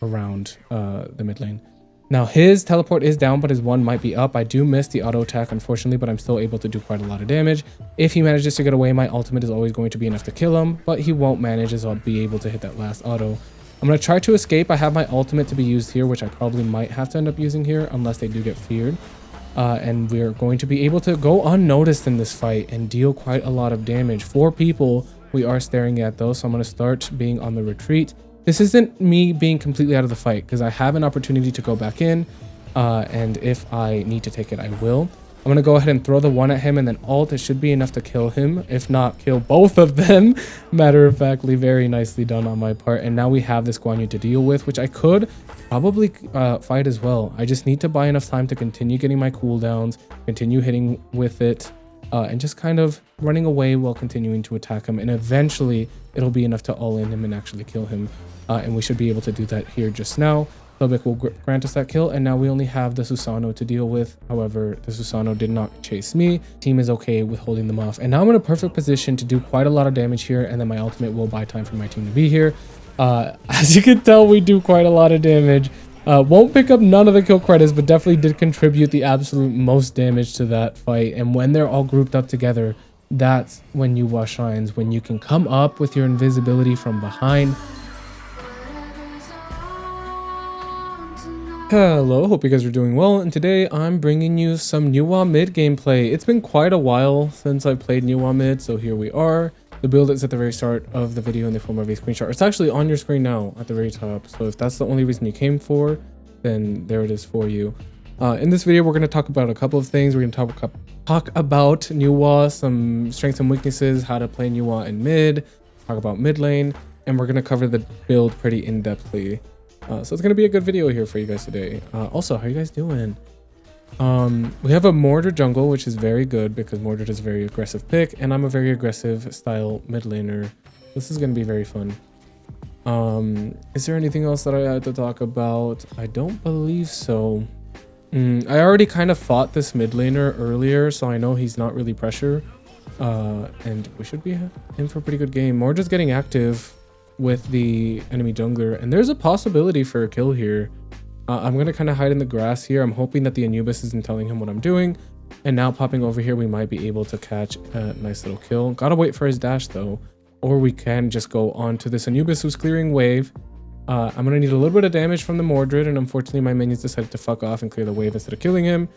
around the mid lane. Now his teleport is down, but his one might be up. I do miss the auto attack, unfortunately, but I'm still able to do quite a lot of damage. If he manages to get away, my ultimate is always going to be enough to kill him, but he won't manage as I'll be able to hit that last auto. I'm going to try to escape. I have my ultimate to be used here, which I probably might have to end up using here unless they do get feared. And we're going to be able to go unnoticed in this fight and deal quite a lot of damage. 4 people we are staring at though, so I'm going to start being on the retreat. This isn't me being completely out of the fight because I have an opportunity to go back in, and if I need to take it, I will. I'm going to go ahead and throw the one at him and then ult. It should be enough to kill him, if not kill both of them. Matter of factly, very nicely done on my part. And now we have this Guan Yu to deal with, which I could probably fight as well. I just need to buy enough time to continue getting my cooldowns, continue hitting with it, and just kind of running away while continuing to attack him. And eventually, it'll be enough to all in him and actually kill him. And we should be able to do that here just now. Sobek will grant us that kill, and now we only have the Susanoo to deal with. However, the Susanoo did not chase me. Team is okay with holding them off. And now I'm in a perfect position to do quite a lot of damage here, and then my ultimate will buy time for my team to be here. As you can tell, we do quite a lot of damage. Won't pick up none of the kill credits, but definitely did contribute the absolute most damage to that fight. And when they're all grouped up together, that's when Yuwa shines, when you can come up with your invisibility from behind. Hello, hope you guys are doing well, and today I'm bringing you some Yuwa mid gameplay. It's been quite a while since I played Yuwa mid, so here we are. The build is at the very start of the video in the form of a screenshot. It's actually on your screen now at the very top, so if that's the only reason you came for, then there it is for you. In this video, we're going to talk about a couple of things. We're going to talk about Yuwa, some strengths and weaknesses, how to play Yuwa in mid, talk about mid lane, and we're going to cover the build pretty in-depthly. So it's going to be a good video here for you guys today. Also, how are you guys doing? We have a Mordred jungle, which is very good because Mordred is a very aggressive pick, and I'm a very aggressive style mid laner. This is going to be very fun. Is there anything else that I had to talk about? I don't believe so. I already kind of fought this mid laner earlier, so I know he's not really pressure. And we should be in for a pretty good game. Mordred's getting active with the enemy jungler, and there's a possibility for a kill here. I'm gonna kind of hide in the grass here. I'm hoping that the Anubis isn't telling him what I'm doing, and now popping over here we might be able to catch a nice little kill. Gotta wait for his dash though, or we can just go on to this Anubis who's clearing wave. I'm gonna need a little bit of damage from the Mordred, and unfortunately my minions decided to fuck off and clear the wave instead of killing him.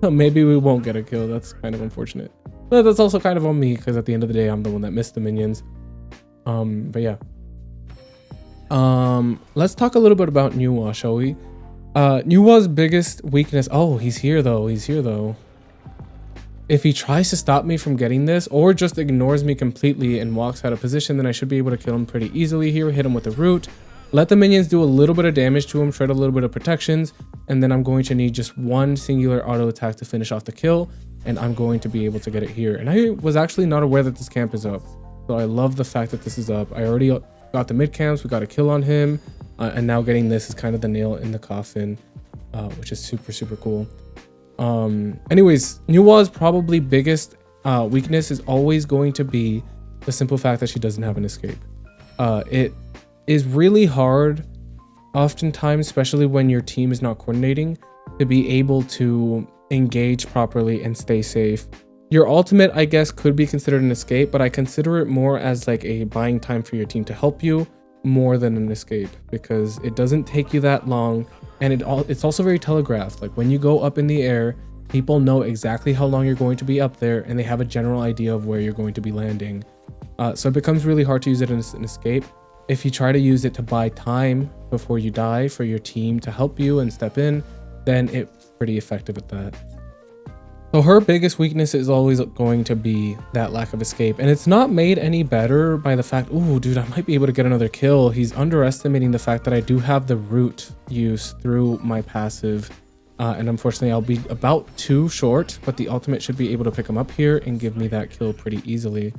Maybe we won't get a kill. That's kind of unfortunate, but that's also kind of on me because at the end of the day I'm the one that missed the minions. But yeah. Let's talk a little bit about Yuwa, shall we? Yuwa's biggest weakness. Oh, he's here though. If he tries to stop me from getting this or just ignores me completely and walks out of position, then I should be able to kill him pretty easily here. Hit him with the root, let the minions do a little bit of damage to him, shred a little bit of protections, and then I'm going to need just one singular auto attack to finish off the kill, and I'm going to be able to get it here. And I was actually not aware that this camp is up, so I love the fact that this is up. I already got the mid camps, we got a kill on him, and now getting this is kind of the nail in the coffin, which is super cool. Anyways, Yuwa's probably biggest weakness is always going to be the simple fact that she doesn't have an escape. It is really hard oftentimes, especially when your team is not coordinating, to be able to engage properly and stay safe. Your ultimate, I guess, could be considered an escape, but I consider it more as like a buying time for your team to help you more than an escape, because it doesn't take you that long, and it's also very telegraphed. Like when you go up in the air, people know exactly how long you're going to be up there, and they have a general idea of where you're going to be landing. So it becomes really hard to use it as an escape. If you try to use it to buy time before you die for your team to help you and step in, then it's pretty effective at that. So her biggest weakness is always going to be that lack of escape, and it's not made any better by the fact, ooh, dude, I might be able to get another kill. He's underestimating the fact that I do have the root use through my passive, and unfortunately I'll be about too short, but the ultimate should be able to pick him up here and give me that kill pretty easily.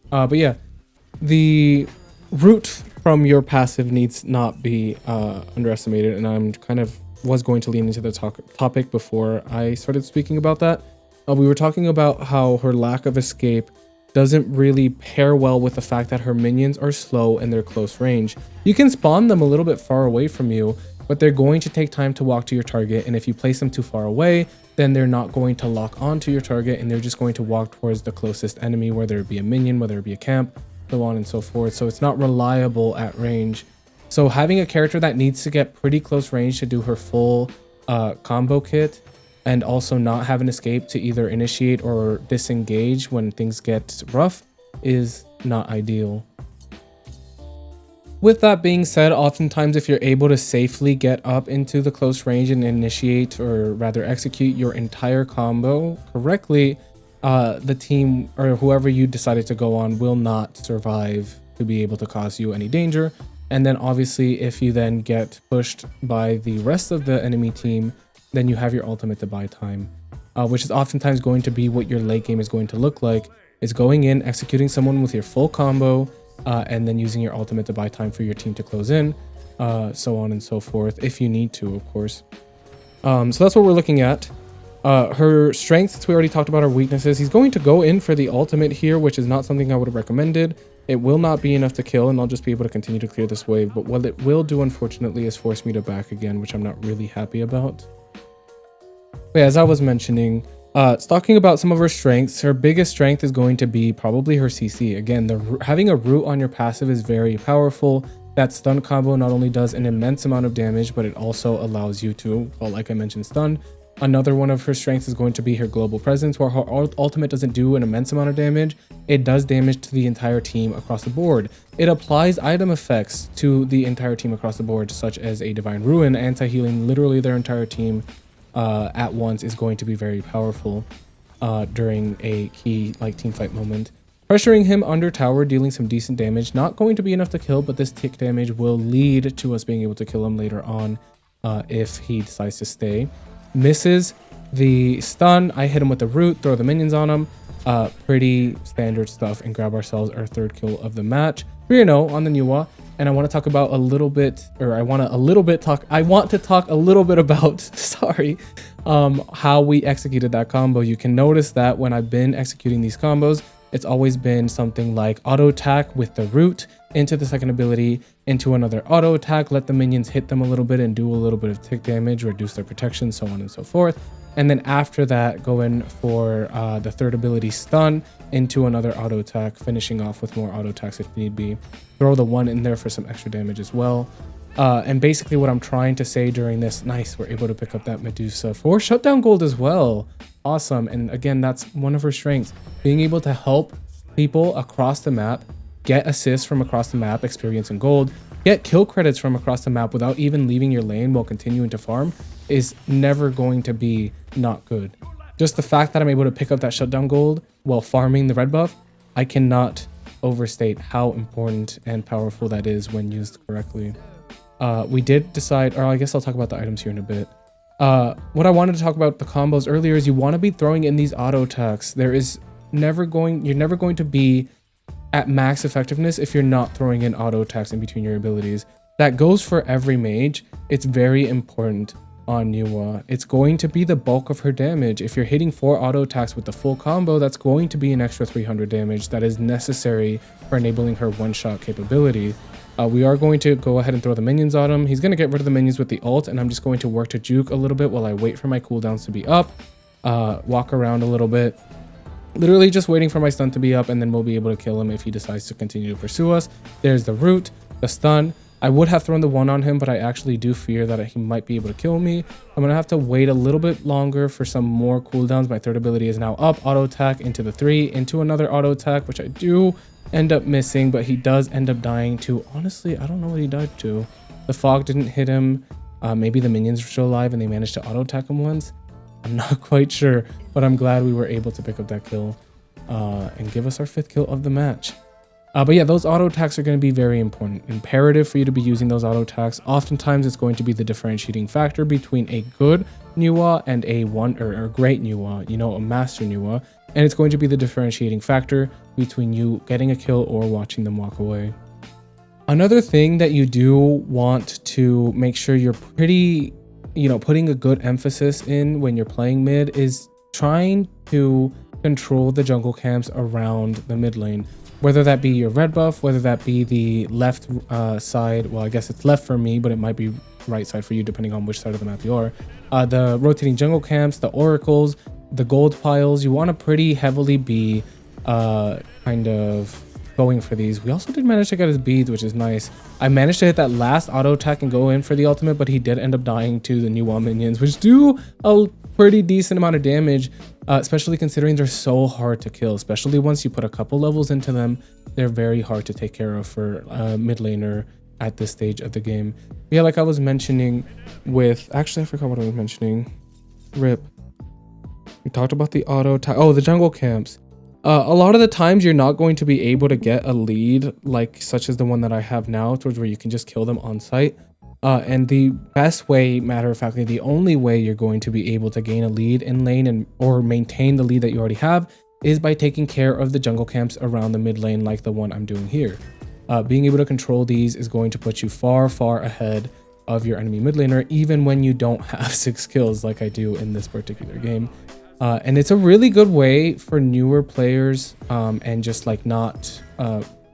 But yeah, the root from your passive needs not be underestimated, and I'm kind of was going to lean into the topic before I started speaking about that. We were talking about how her lack of escape doesn't really pair well with the fact that her minions are slow and they're close range. You can spawn them a little bit far away from you, but they're going to take time to walk to your target, and if you place them too far away, then they're not going to lock onto your target, and they're just going to walk towards the closest enemy, whether it be a minion, whether it be a camp, so on and so forth. So it's not reliable at range. So having a character that needs to get pretty close range to do her full combo kit, and also not have an escape to either initiate or disengage when things get rough, is not ideal. With that being said, oftentimes if you're able to safely get up into the close range and initiate, or rather execute your entire combo correctly, the team or whoever you decided to go on will not survive to be able to cause you any danger. And then obviously if you then get pushed by the rest of the enemy team, then you have your ultimate to buy time, which is oftentimes going to be what your late game is going to look like, is going in, executing someone with your full combo, and then using your ultimate to buy time for your team to close in, so on and so forth, if you need to, of course. So that's what we're looking at. Her strengths, we already talked about her weaknesses. He's going to go in for the ultimate here, which is not something I would have recommended. It will not be enough to kill, and I'll just be able to continue to clear this wave. But what it will do, unfortunately, is force me to back again, which I'm not really happy about. But yeah, as I was mentioning, talking about some of her strengths, her biggest strength is going to be probably her CC. Again, having a root on your passive is very powerful. That stun combo not only does an immense amount of damage, but it also allows you to, well, like I mentioned, stun. Another one of her strengths is going to be her global presence, where her ultimate doesn't do an immense amount of damage. It does damage to the entire team across the board. It applies item effects to the entire team across the board, such as a Divine Ruin, anti-healing literally their entire team at once is going to be very powerful during a key team fight moment. Pressuring him under tower, dealing some decent damage. Not going to be enough to kill, but this tick damage will lead to us being able to kill him later on if he decides to stay. Misses the stun. I hit him with the root, throw the minions on him. Pretty standard stuff, and grab ourselves our third kill of the match. 3-0 on the Nuwa. And I want to talk about a little bit, or I want to talk a little bit about, sorry, how we executed that combo. You can notice that when I've been executing these combos, it's always been something like auto attack with the root into the second ability, into another auto attack, let the minions hit them a little bit and do a little bit of tick damage, reduce their protection, so on and so forth. And then after that, go in for the third ability stun into another auto attack, finishing off with more auto attacks if need be. Throw the one in there for some extra damage as well. And basically what I'm trying to say during this, nice, we're able to pick up that Medusa for shutdown gold as well. Awesome. And again, that's one of her strengths, being able to help people across the map, get assists from across the map, experience and gold, get kill credits from across the map without even leaving your lane while continuing to farm is never going to be not good. Just the fact that I'm able to pick up that shutdown gold while farming the red buff, I cannot overstate how important and powerful that is when used correctly. We did decide, or I guess I'll talk about the items here in a bit. What I wanted to talk about the combos earlier is you want to be throwing in these auto attacks. You're never going to be at max effectiveness if you're not throwing in auto attacks in between your abilities. That goes for every mage. It's very important on Nuwa. It's going to be the bulk of her damage. If you're hitting 4 auto attacks with the full combo, that's going to be an extra 300 damage that is necessary for enabling her one-shot capability. We are going to go ahead and throw the minions on him. He's going to get rid of the minions with the ult, and I'm just going to work to juke a little bit while I wait for my cooldowns to be up. Walk around a little bit. Literally just waiting for my stun to be up, and then we'll be able to kill him if he decides to continue to pursue us. There's the root, the stun. I would have thrown the one on him, but I actually do fear that he might be able to kill me. I'm going to have to wait a little bit longer for some more cooldowns. My third ability is now up. Auto attack into the 3, into another auto attack, which I do end up missing, but he does end up dying to, honestly, I don't know what he died to. The fog didn't hit him. Maybe the minions were still alive and they managed to auto attack him once. I'm not quite sure, but I'm glad we were able to pick up that kill and give us our 5th kill of the match. But yeah, those auto attacks are going to be very important. Imperative for you to be using those auto attacks. Oftentimes, it's going to be the differentiating factor between a good Nuwa and a great Nuwa, a master Nuwa. And it's going to be the differentiating factor between you getting a kill or watching them walk away. Another thing that you do want to make sure you're pretty, putting a good emphasis in when you're playing mid is trying to control the jungle camps around the mid lane, whether that be your red buff, whether that be the left side. Well, I guess it's left for me, but it might be right side for you depending on which side of the map you are. The rotating jungle camps, the oracles, the gold piles. You want to pretty heavily be kind of going for these. We also did manage to get his beads, which is nice. I managed to hit that last auto attack and go in for the ultimate, but he did end up dying to the Nuwa minions, which do a pretty decent amount of damage, especially considering they're so hard to kill, especially once you put a couple levels into them. They're very hard to take care of for a mid laner at this stage of the game. Yeah, like I was mentioning with, actually I forgot what I was mentioning. Rip. We talked about the auto attack. Oh, the jungle camps. A lot of the times you're not going to be able to get a lead like such as the one that I have now, towards where you can just kill them on site. And the best way, matter of factly, the only way you're going to be able to gain a lead in lane and or maintain the lead that you already have is by taking care of the jungle camps around the mid lane like the one I'm doing here. Being able to control these is going to put you far, far ahead of your enemy mid laner, even when you don't have 6 kills like I do in this particular game. And it's a really good way for newer players and just like not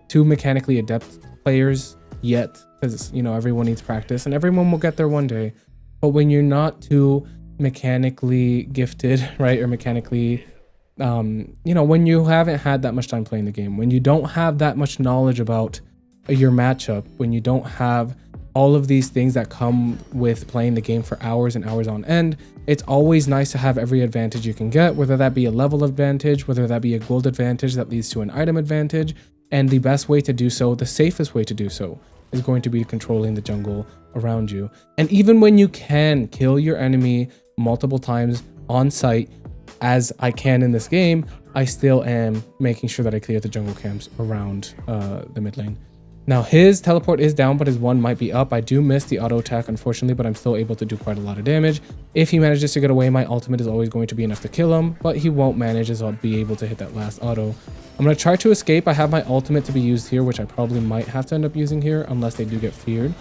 too mechanically adept players yet, because you know everyone needs practice and everyone will get there one day. But when you're not too mechanically gifted, right, or mechanically you know, when you haven't had that much time playing the game, when you don't have that much knowledge about your matchup, when you don't have all of these things that come with playing the game for hours and hours on end, it's always nice to have every advantage you can get, whether that be a level advantage, whether that be a gold advantage that leads to an item advantage. And the best way to do so, the safest way to do so, is going to be controlling the jungle around you. And even when you can kill your enemy multiple times on site, as I can in this game, I still am making sure that I clear the jungle camps around the mid lane. Now his teleport is down, but his one might be up. I do miss the auto attack, unfortunately, but I'm still able to do quite a lot of damage. If he manages to get away, my ultimate is always going to be enough to kill him, but he won't manage as I'll be able to hit that last auto. I'm going to try to escape. I have my ultimate to be used here, which I probably might have to end up using here unless they do get feared.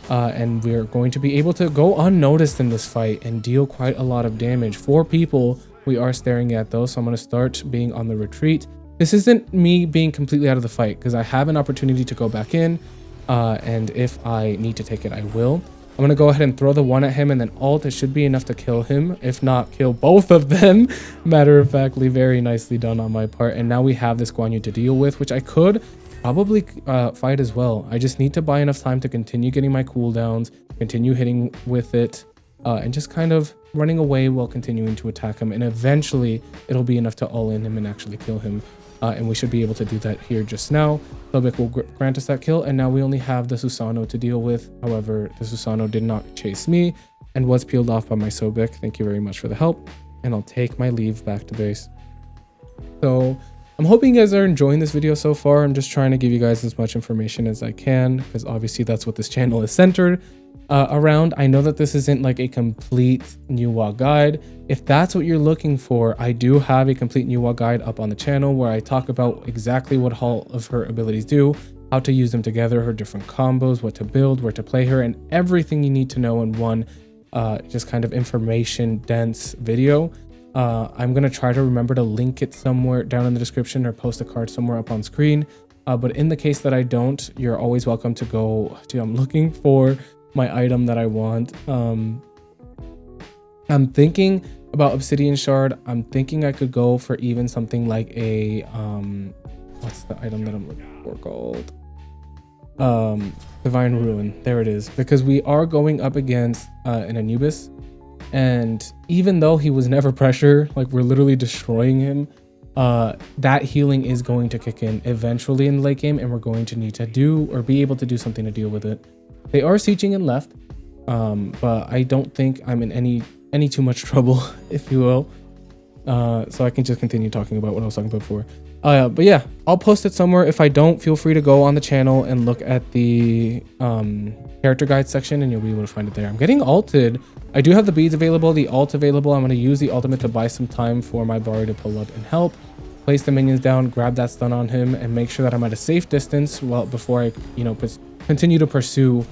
And we're going to be able to go unnoticed in this fight and deal quite a lot of damage. 4 people we are staring at though, so I'm going to start being on the retreat. This isn't me being completely out of the fight because I have an opportunity to go back in, and if I need to take it, I will. I'm going to go ahead and throw the one at him and then ult. It should be enough to kill him, if not kill both of them. Matter of factly, very nicely done on my part. And now we have this Guan Yu to deal with, which I could probably fight as well. I just need to buy enough time to continue getting my cooldowns, continue hitting with it, and just kind of running away while continuing to attack him. And eventually it'll be enough to all in him and actually kill him. And we should be able to do that here just now. Sobek will grant us that kill, and now we only have the Susano to deal with. However, the Susano did not chase me and was peeled off by my Sobek. Thank you very much for the help, and I'll take my leave back to base. So I'm hoping you guys are enjoying this video so far. I'm just trying to give you guys as much information as I can, because obviously that's what this channel is centered around. I know that this isn't like a complete Nuwa guide. If that's what you're looking for, I do have a complete Nuwa guide up on the channel where I talk about exactly what all of her abilities do, how to use them together, her different combos, what to build, where to play her, and everything you need to know in one just kind of information dense video. I'm gonna try to remember to link it somewhere down in the description or post a card somewhere up on screen. But in the case that I don't, you're always welcome to go to, I'm looking for my item that I want. I'm thinking about Obsidian Shard. I'm thinking I could go for even something like a what's the item that I'm looking for called? Divine Ruin. There it is. Because we are going up against an Anubis, and even though he was never pressure, like we're literally destroying him, that healing is going to kick in eventually in the late game, and we're going to need to do or be able to do something to deal with it. They are sieging in left, but I don't think I'm in any too much trouble, if you will. So I can just continue talking about what I was talking about before. But yeah, I'll post it somewhere. If I don't, feel free to go on the channel and look at the character guide section, and you'll be able to find it there. I'm getting ulted. I do have the beads available, the ult available. I'm going to use the ultimate to buy some time for my Bari to pull up and help. Place the minions down, grab that stun on him, and make sure that I'm at a safe distance before I, continue to pursue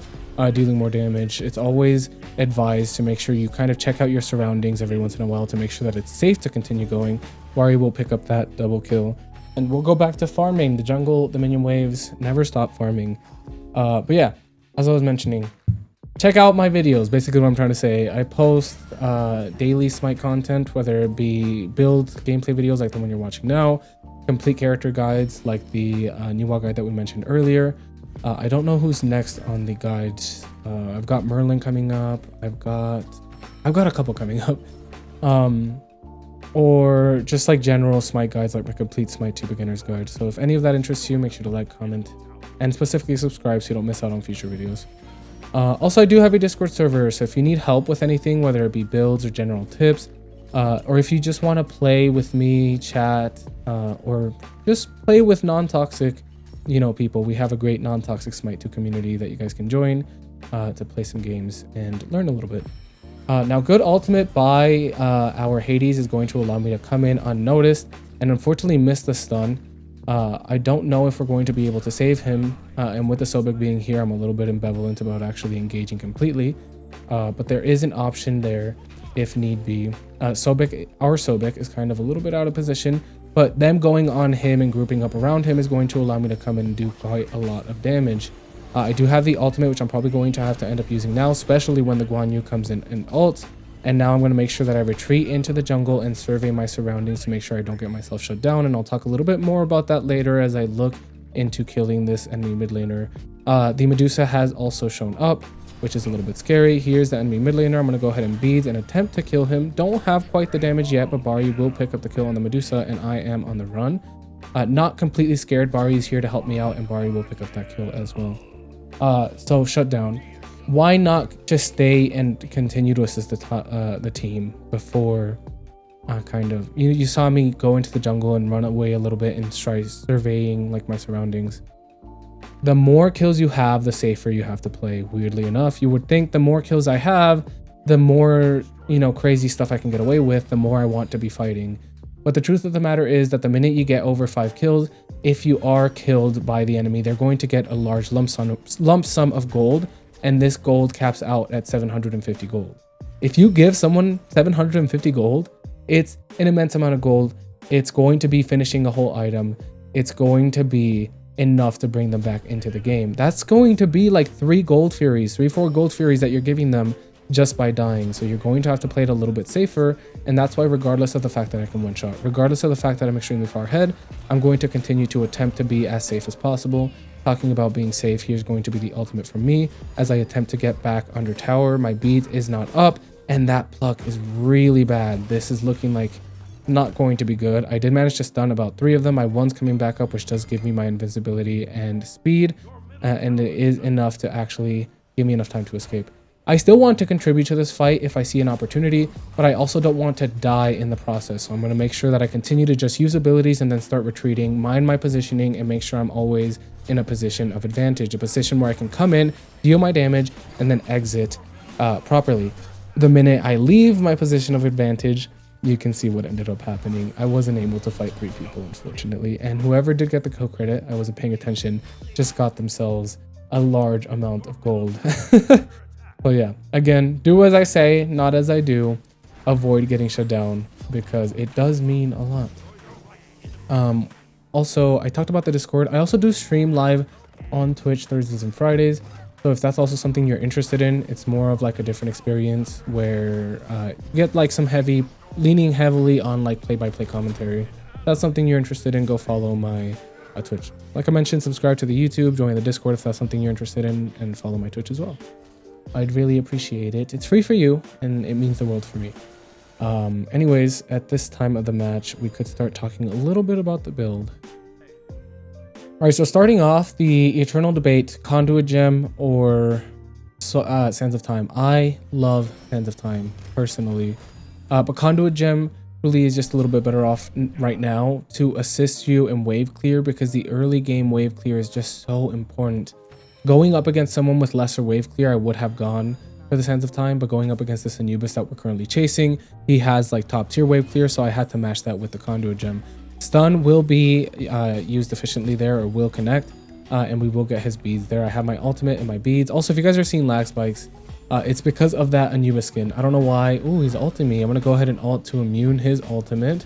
dealing more damage. It's always advised to make sure you kind of check out your surroundings every once in a while to make sure that it's safe to continue going. Wari will pick up that double kill. And we'll go back to farming. The jungle, the minion waves, never stop farming. But yeah, as I was mentioning, check out my videos. Basically what I'm trying to say, I post daily Smite content, whether it be build gameplay videos like the one you're watching now, complete character guides like the Nuwa guide that we mentioned earlier. I don't know who's next on the guides. I've got Merlin coming up. I've got a couple coming up. Or just like general Smite guides like my complete Smite 2 beginner's guide. So if any of that interests you, make sure to like, comment, and specifically subscribe so you don't miss out on future videos. Also, I do have a Discord server, so if you need help with anything, whether it be builds or general tips, or if you just want to play with me, chat, or just play with non-toxic, people, we have a great non-toxic Smite 2 community that you guys can join to play some games and learn a little bit. Now, good ultimate by our Hades is going to allow me to come in unnoticed and unfortunately miss the stun. I don't know if we're going to be able to save him, and with the Sobek being here, I'm a little bit ambivalent about actually engaging completely, but there is an option there if need be. Our Sobek is kind of a little bit out of position, but them going on him and grouping up around him is going to allow me to come in and do quite a lot of damage. I do have the ultimate, which I'm probably going to have to end up using now, especially when the Guan Yu comes in and ults. And now I'm going to make sure that I retreat into the jungle and survey my surroundings to make sure I don't get myself shut down. And I'll talk a little bit more about that later as I look into killing this enemy mid laner. The Medusa has also shown up, which is a little bit scary. Here's the enemy mid laner. I'm going to go ahead and beads and attempt to kill him. Don't have quite the damage yet, but Bari will pick up the kill on the Medusa, and I am on the run. Not completely scared. Bari is here to help me out, and Bari will pick up that kill as well. So shut down. Why not just stay and continue to assist the team before kind of you saw me go into the jungle and run away a little bit and try surveying like my surroundings. The more kills you have, the safer you have to play. Weirdly enough, you would think the more kills I have, the more crazy stuff I can get away with, the more I want to be fighting. But the truth of the matter is that the minute you get over 5 kills, if you are killed by the enemy, they're going to get a large lump sum of gold, and this gold caps out at 750 gold. If you give someone 750 gold, it's an immense amount of gold. It's going to be finishing a whole item. It's going to be enough to bring them back into the game. That's going to be like 3 gold furies, 4 gold furies that you're giving them just by dying. So you're going to have to play it a little bit safer, and that's why regardless of the fact that I can one shot, regardless of the fact that I'm extremely far ahead, I'm going to continue to attempt to be as safe as possible. Talking about being safe, here's going to be the ultimate from me as I attempt to get back under tower. My beat is not up, and that pluck is really bad. This is looking like not going to be good. I did manage to stun about 3 of them. My one's coming back up, which does give me my invincibility and speed, and it is enough to actually give me enough time to escape. I still want to contribute to this fight if I see an opportunity, but I also don't want to die in the process. So I'm going to make sure that I continue to just use abilities and then start retreating, mind my positioning, and make sure I'm always in a position of advantage, a position where I can come in, deal my damage, and then exit properly. The minute I leave my position of advantage, you can see what ended up happening. I wasn't able to fight 3 people, unfortunately, and whoever did get the kill credit, I wasn't paying attention, just got themselves a large amount of gold. So yeah, again, do as I say, not as I do. Avoid getting shut down because it does mean a lot. Also, I talked about the Discord. I also do stream live on Twitch Thursdays and Fridays. So if that's also something you're interested in, it's more of like a different experience where you get like some leaning heavily on like play-by-play commentary. If that's something you're interested in, go follow my Twitch. Like I mentioned, subscribe to the YouTube, join the Discord if that's something you're interested in, and follow my Twitch as well. I'd really appreciate it. It's free for you, and it means the world for me. Anyways, at this time of the match, we could start talking a little bit about the build. All right, so starting off, the eternal debate, Conduit Gem or Sands of Time. I love Sands of Time, personally. But Conduit Gem really is just a little bit better off right now to assist you in wave clear, because the early game wave clear is just so important. Going up against someone with lesser wave clear, I would have gone for the Sands of Time, but going up against this Anubis that we're currently chasing, he has like top tier wave clear, so I had to match that with the Conduit Gem. Stun will be used efficiently there, or will connect. and we will get his beads there. I have my ultimate and my beads. Also, if you guys are seeing lag spikes, it's because of that Anubis skin. I don't know why. Oh, he's ulting me. I'm going to go ahead and ult to immune his ultimate.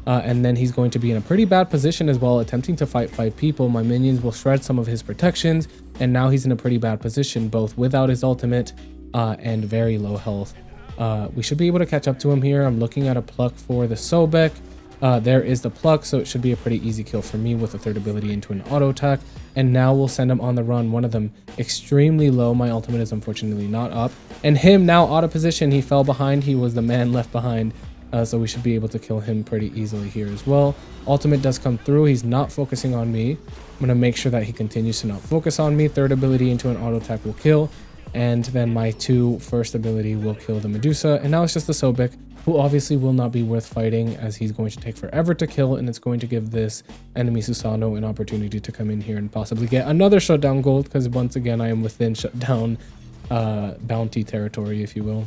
And then he's going to be in a pretty bad position as well, attempting to fight 5 people. My minions will shred some of his protections, and now he's in a pretty bad position, both without his ultimate and very low health. We should be able to catch up to him here. I'm looking at a pluck for the Sobek. There is the pluck, so it should be a pretty easy kill for me with a third ability into an auto attack. And now we'll send him on the run. One of them extremely low. My ultimate is unfortunately not up. And him now out of position. He fell behind. He was the man left behind. So we should be able to kill him pretty easily here as well. Ultimate does come through. He's not focusing on me. I'm going to make sure that he continues to not focus on me. Third ability into an auto attack will kill. And then my 2 first ability will kill the Medusa. And now it's just the Sobek, who obviously will not be worth fighting, as he's going to take forever to kill. And it's going to give this enemy Susano an opportunity to come in here and possibly get another shutdown gold. Because once again, I am within shutdown bounty territory, if you will.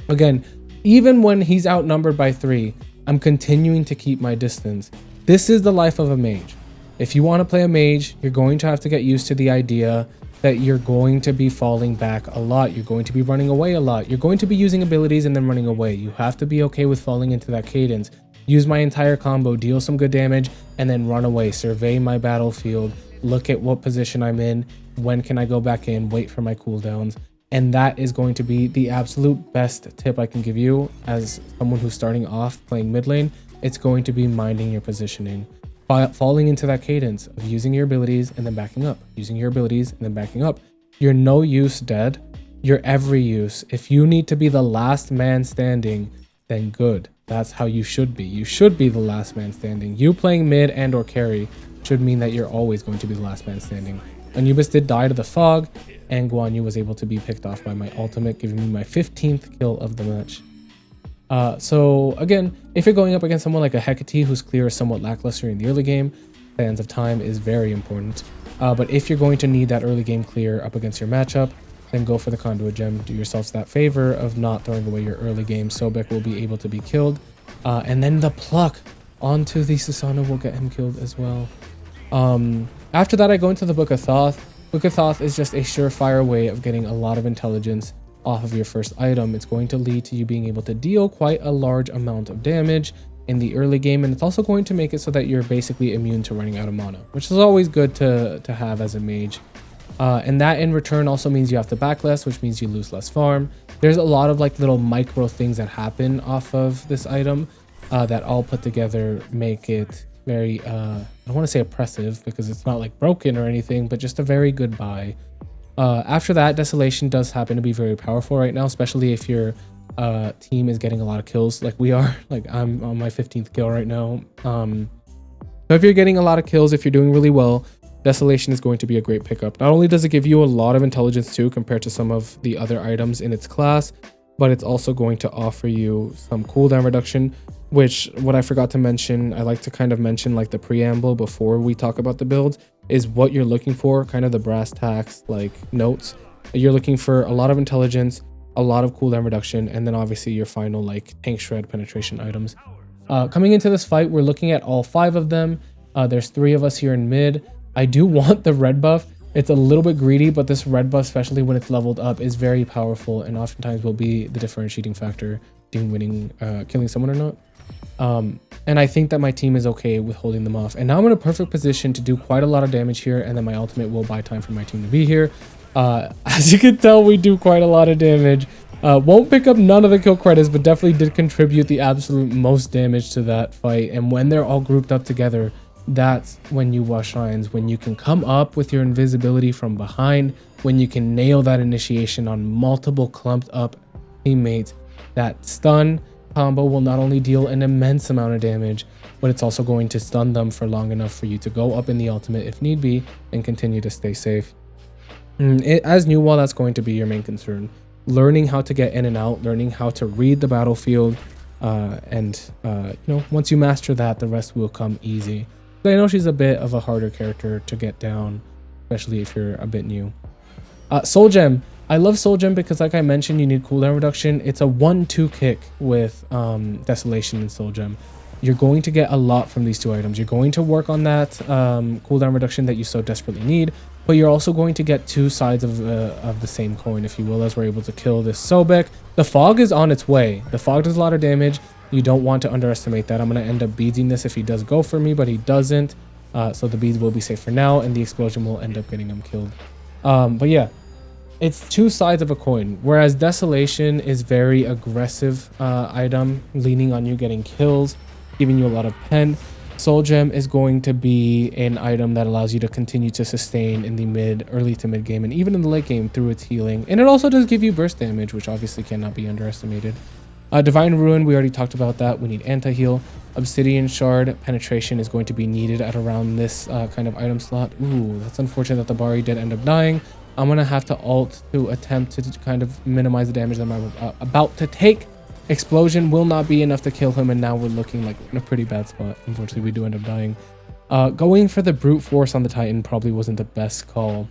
Again, even when he's outnumbered by 3, I'm continuing to keep my distance. This is the life of a mage. If you want to play a mage, you're going to have to get used to the idea that you're going to be falling back a lot. You're going to be running away a lot. You're going to be using abilities and then running away. You have to be okay with falling into that cadence. Use my entire combo, deal some good damage, and then run away. Survey my battlefield. Look at what position I'm in. When can I go back in? Wait for my cooldowns. And that is going to be the absolute best tip I can give you as someone who's starting off playing mid lane. It's going to be minding your positioning, falling into that cadence of using your abilities and then backing up, using your abilities and then backing up. You're no use dead. You're every use. If you need to be the last man standing, then good. That's how you should be. You should be the last man standing. You playing mid and or carry should mean that you're always going to be the last man standing. Anubis did die to the fog, and Guan Yu was able to be picked off by my ultimate, giving me my 15th kill of the match. So again, if you're going up against someone like a Hecate whose clear is somewhat lackluster in the early game, Sands of Time is very important. But if you're going to need that early game clear up against your matchup, then go for the Conduit Gem. Do yourselves that favor of not throwing away your early game. Sobek will be able to be killed. And then the pluck onto the Susanoo will get him killed as well. After that, I go into the Book of Thoth. Book of Thoth is just a surefire way of getting a lot of intelligence off of your first item. It's going to lead to you being able to deal quite a large amount of damage in the early game, and it's also going to make it so that you're basically immune to running out of mana, which is always good to have as a mage. And that in return also means you have to back less, which means you lose less farm. There's a lot of like little micro things that happen off of this item that all put together make it very I don't want to say oppressive because it's not like broken or anything, but just a very good buy. After that, Desolation does happen to be very powerful right now, especially if your team is getting a lot of kills like we are. Like I'm on my 15th kill right now. So if you're getting a lot of kills, if you're doing really well, Desolation is going to be a great pickup. Not only does it give you a lot of intelligence too compared to some of the other items in its class, but it's also going to offer you some cooldown reduction, which what I forgot to mention, I like to kind of mention like the preamble before we talk about the builds, is what you're looking for, kind of the brass tacks like notes. You're looking for a lot of intelligence, a lot of cooldown reduction, and then obviously your final like tank shred penetration items. Coming into this fight, we're looking at all 5 of them. There's 3 of us here in mid. I do want the red buff. It's a little bit greedy, but this red buff, especially when it's leveled up, is very powerful and oftentimes will be the differentiating factor in winning, killing someone or not. And I think that my team is okay with holding them off. And now I'm in a perfect position to do quite a lot of damage here, and then my ultimate will buy time for my team to be here. As you can tell, we do quite a lot of damage. Won't pick up none of the kill credits, but definitely did contribute the absolute most damage to that fight. And when they're all grouped up together, that's when Yuwa shines, when you can come up with your invisibility from behind, when you can nail that initiation on multiple clumped up teammates. That stun combo will not only deal an immense amount of damage, but it's also going to stun them for long enough for you to go up in the ultimate if need be and continue to stay safe. As Newwall, that's going to be your main concern. Learning how to get in and out, learning how to read the battlefield, and you know, once you master that, the rest will come easy. I know she's a bit of a harder character to get down, especially if you're a bit new. Soul Gem. I love Soul Gem because, like I mentioned, you need cooldown reduction. It's a 1-2 kick with Desolation and Soul Gem. You're going to get a lot from these two items. You're going to work on that cooldown reduction that you so desperately need, but you're also going to get two sides of the same coin, if you will, as we're able to kill this Sobek. The fog is on its way. The fog does a lot of damage. You don't want to underestimate that. I'm going to end up beading this if he does go for me, but he doesn't. So the beads will be safe for now, and the explosion will end up getting him killed. But yeah, it's two sides of a coin. Whereas Desolation is very aggressive item, leaning on you getting kills, giving you a lot of pen. Soul Gem is going to be an item that allows you to continue to sustain in the early to mid game, and even in the late game through its healing. And it also does give you burst damage, which obviously cannot be underestimated. Divine Ruin, we already talked about that. We need anti-heal. Obsidian Shard penetration is going to be needed at around this kind of item slot. Ooh, that's unfortunate that the Bari did end up dying. I'm going to have to ult to attempt to kind of minimize the damage that I'm about to take. Explosion will not be enough to kill him, and now we're looking like in a pretty bad spot. Unfortunately, we do end up dying. Going for the brute force on the Titan probably wasn't the best call.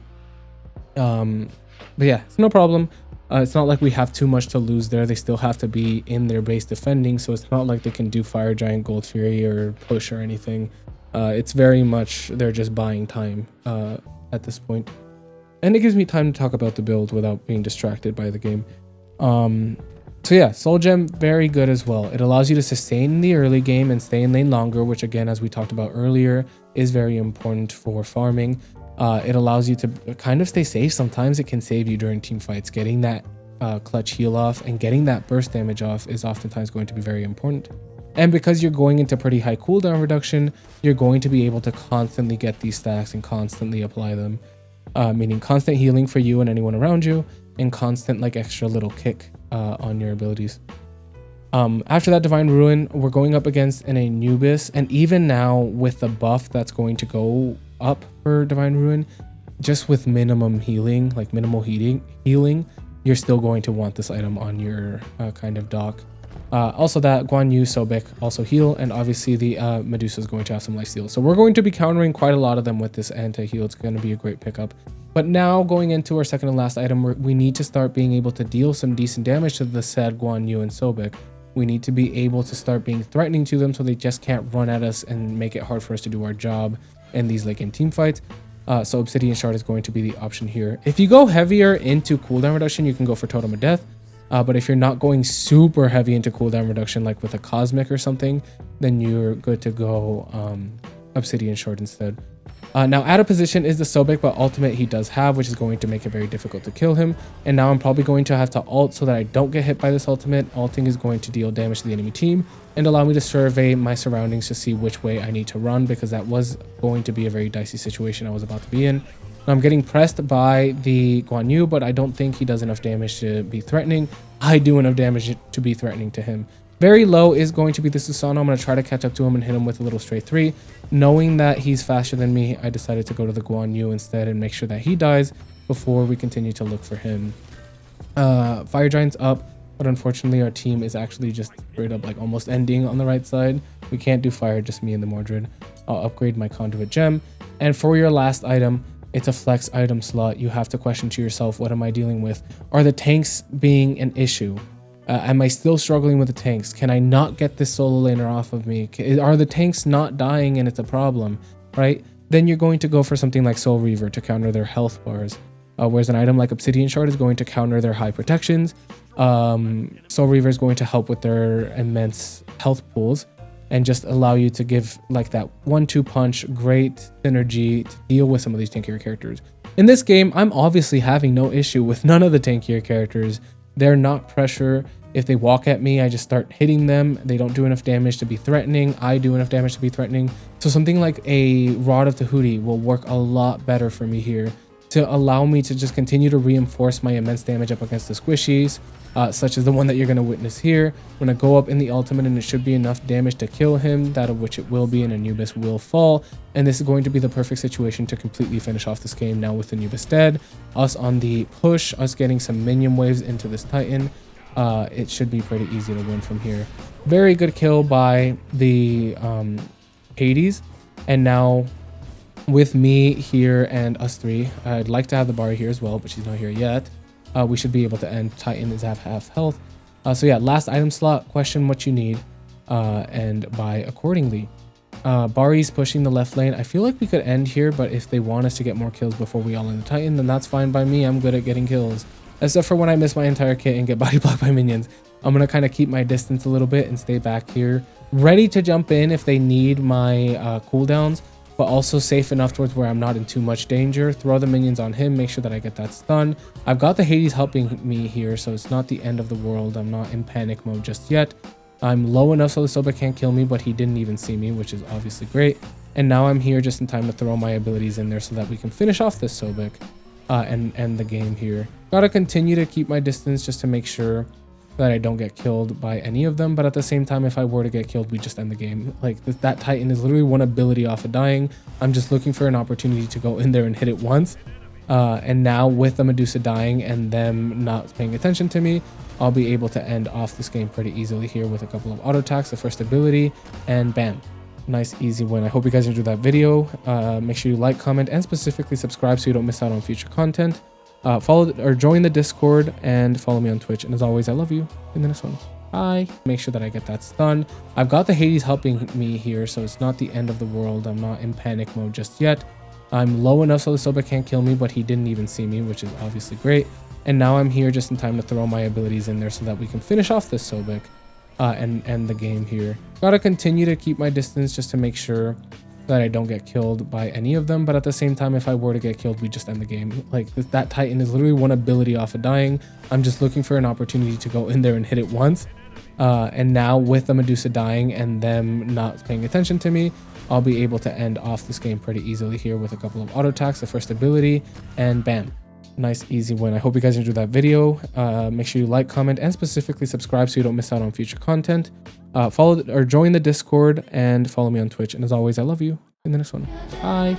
But yeah, it's no problem. It's not like we have too much to lose there. They still have to be in their base defending, so it's not like they can do Fire Giant, Gold Fury, or push or anything. It's very much they're just buying time at this point. And it gives me time to talk about the build without being distracted by the game. So yeah, Soul Gem, very good as well. It allows you to sustain in the early game and stay in lane longer, which again, as we talked about earlier, is very important for farming. It allows you to kind of stay safe. Sometimes it can save you during team fights. Getting that clutch heal off and getting that burst damage off is oftentimes going to be very important. And because you're going into pretty high cooldown reduction, you're going to be able to constantly get these stacks and constantly apply them. Meaning constant healing for you and anyone around you, and constant like extra little kick on your abilities. After that Divine Ruin, we're going up against an Anubis, and even now with the buff that's going to go up for Divine Ruin, just with minimum healing, like minimal healing, you're still going to want this item on your kind of dock. Also that Guan Yu, Sobek also heal, and obviously the Medusa is going to have some lifesteal. So we're going to be countering quite a lot of them with this anti-heal. It's going to be a great pickup. But now going into our second and last item, we need to start being able to deal some decent damage to the said Guan Yu and Sobek. We need to be able to start being threatening to them so they just can't run at us and make it hard for us to do our job in these late game team fights. So Obsidian Shard is going to be the option here. If you go heavier into cooldown reduction, you can go for Totem of Death. But if you're not going super heavy into cooldown reduction, like with a Cosmic or something, then you're good to go Obsidian Shard instead. Now out of position is the Sobek, but ultimate he does have, which is going to make it very difficult to kill him. And now I'm probably going to have to ult so that I don't get hit by this ultimate. Ulting is going to deal damage to the enemy team and allow me to survey my surroundings to see which way I need to run, because that was going to be a very dicey situation I was about to be in. I'm getting pressed by the Guan Yu, but I don't think he does enough damage to be threatening. I do enough damage to be threatening to him. Very low is going to be the Susanoo. I'm going to try to catch up to him and hit him with a little straight 3. Knowing that he's faster than me, I decided to go to the Guan Yu instead and make sure that he dies before we continue to look for him. Fire Giant's up, but unfortunately our team is actually just straight up like almost ending on the right side. We can't do fire, just me and the Mordred. I'll upgrade my Conduit Gem. And for your last item, it's a flex item slot. You have to question to yourself, what am I dealing with? Are the tanks being an issue? Am I still struggling with the tanks? Can I not get this solo laner off of me? Are the tanks not dying and it's a problem, right? Then you're going to go for something like Soul Reaver to counter their health bars. Whereas an item like Obsidian Shard is going to counter their high protections. Soul Reaver is going to help with their immense health pools and just allow you to give like that 1-2 punch, great synergy to deal with some of these tankier characters. In this game, I'm obviously having no issue with none of the tankier characters. They're not pressure. If they walk at me, I just start hitting them. They don't do enough damage to be threatening. I do enough damage to be threatening. So something like a Rod of Tahuti will work a lot better for me here to allow me to just continue to reinforce my immense damage up against the squishies, such as the one that you're going to witness here. I'm going to go up in the ultimate and it should be enough damage to kill him, that of which it will be, and Anubis will fall. And this is going to be the perfect situation to completely finish off this game now with Anubis dead. Us on the push, us getting some minion waves into this Titan. It should be pretty easy to win from here. Very good kill by the Hades. And now with me here and us three, I'd like to have the Bari here as well, but she's not here yet. We should be able to end. Titan is half health. So yeah, last item slot, question what you need. and buy accordingly. Bari's pushing the left lane. I feel like we could end here, but if they want us to get more kills before we all in the Titan, then that's fine by me. I'm good at getting kills. Except for when I miss my entire kit and get body blocked by minions. I'm going to kind of keep my distance a little bit and stay back here. Ready to jump in if they need my cooldowns, but also safe enough towards where I'm not in too much danger. Throw the minions on him, make sure that I get that stun. I've got the Hades helping me here, so it's not the end of the world. I'm not in panic mode just yet. I'm low enough so the Sobek can't kill me, but he didn't even see me, which is obviously great. And now I'm here just in time to throw my abilities in there so that we can finish off this Sobek and end the game here. Gotta continue to keep my distance just to make sure that I don't get killed by any of them, but at the same time, if I were to get killed, we just end the game. Like, that Titan is literally one ability off of dying. I'm just looking for an opportunity to go in there and hit it once. And now with the Medusa dying and them not paying attention to me, I'll be able to end off this game pretty easily here with a couple of auto attacks, the first ability, and bam. Nice, easy win. I hope you guys enjoyed that video. Make sure you like, comment, and specifically subscribe so you don't miss out on future content. Follow or join the Discord and follow me on Twitch. And as always, I love you. In the next one. Bye. Make sure that I get that stun. I've got the Hades helping me here, so it's not the end of the world. I'm not in panic mode just yet. I'm low enough so the Sobek can't kill me, but he didn't even see me, which is obviously great. And now I'm here just in time to throw my abilities in there so that we can finish off this Sobek and end the game here. Gotta continue to keep my distance just to make sure that I don't get killed by any of them, but at the same time, if I were to get killed, we just end the game. Like, that Titan is literally one ability off of dying. I'm just looking for an opportunity to go in there and hit it once. And now with the Medusa dying and them not paying attention to me, I'll be able to end off this game pretty easily here with a couple of auto attacks, the first ability, and bam. Nice, easy win. I hope you guys enjoyed that video. Make sure you like, comment, and specifically subscribe so you don't miss out on future content. Follow or join the Discord and follow me on Twitch. And as always, I love you. In the next one. Bye.